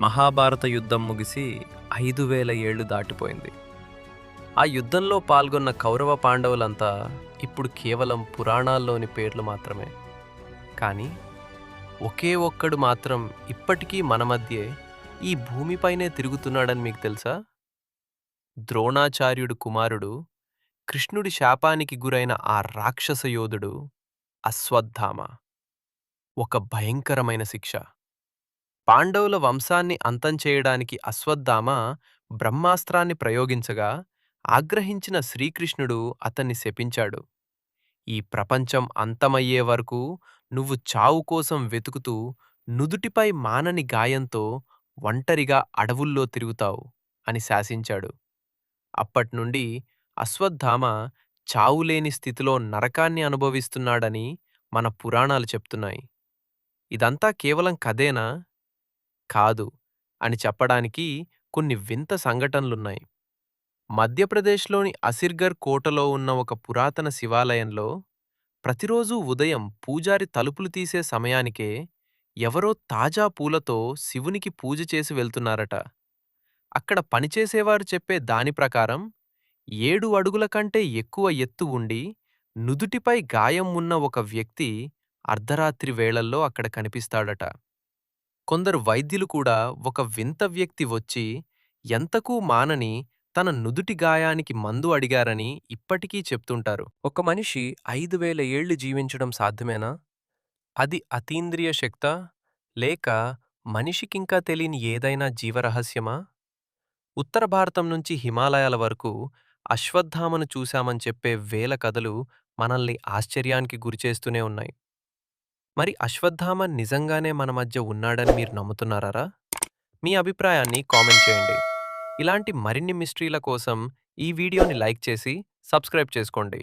మహాభారత యుద్ధం ముగిసి 5000 ఏళ్లు దాటిపోయింది. ఆ యుద్ధంలో పాల్గొన్న కౌరవ పాండవులంతా ఇప్పుడు కేవలం పురాణాల్లోని పేర్లు మాత్రమే. కానీ ఒకే ఒక్కడు మాత్రం ఇప్పటికీ మన మధ్యే ఈ భూమిపైనే తిరుగుతున్నాడని మీకు తెలుసా? ద్రోణాచార్యుడు కుమారుడు, కృష్ణుడి శాపానికి గురైన ఆ రాక్షస యోధుడు అశ్వత్థామ. ఒక భయంకరమైన శిక్ష. పాండవుల వంశాన్ని అంతం చేయడానికి అశ్వత్థామ బ్రహ్మాస్త్రాన్ని ప్రయోగించగా ఆగ్రహించిన శ్రీకృష్ణుడు అతన్ని శపించాడు. ఈ ప్రపంచం అంతమయ్యే వరకు నువ్వు చావు కోసం వెతుకుతూ నుదుటిపై మానని గాయంతో ఒంటరిగా అడవుల్లో తిరుగుతావు అని శాసించాడు. అప్పట్నుండి అశ్వత్థామ చావులేని స్థితిలో నరకాన్ని అనుభవిస్తున్నాడని మన పురాణాలు చెప్తున్నాయి. ఇదంతా కేవలం కథేనా? కాదు అని చెప్పడానికి కొన్ని వింత సంఘటనలున్నాయి. మధ్యప్రదేశ్లోని అసిర్గర్ కోటలో ఉన్న ఒక పురాతన శివాలయంలో ప్రతిరోజూ ఉదయం పూజారి తలుపులు తీసే సమయానికే ఎవరో తాజా పూలతో శివునికి పూజ చేసి వెళ్తున్నారట. అక్కడ పనిచేసేవారు చెప్పే దాని ప్రకారం 7 అడుగుల కంటే ఎక్కువ ఎత్తు ఉండి నుదుటిపై గాయం ఉన్న ఒక వ్యక్తి అర్ధరాత్రి వేళల్లో అక్కడ కనిపిస్తాడట. కొందరు వైద్యులు కూడా ఒక వింత వ్యక్తి వచ్చి ఎంతకూ మానని తన నుదుటి గాయానికి మందు అడిగారని ఇప్పటికీ చెప్తుంటారు. ఒక మనిషి 5000 ఏళ్లు జీవించడం సాధ్యమేనా? అది అతీంద్రియ శక్తా? లేక మనిషికింకా తెలియని ఏదైనా జీవరహస్యమా? ఉత్తర భారతం నుంచి హిమాలయాల వరకు అశ్వత్థామను చూశామని చెప్పే వేల కథలు మనల్ని ఆశ్చర్యానికి గురిచేస్తూనే ఉన్నాయి. మరి అశ్వత్థామ నిజంగానే మన మధ్య ఉన్నాడని మీరు నమ్ముతున్నారా? మీ అభిప్రాయాన్ని కామెంట్ చేయండి. ఇలాంటి మరిన్ని మిస్టరీల కోసం ఈ వీడియోని లైక్ చేసి సబ్స్క్రైబ్ చేసుకోండి.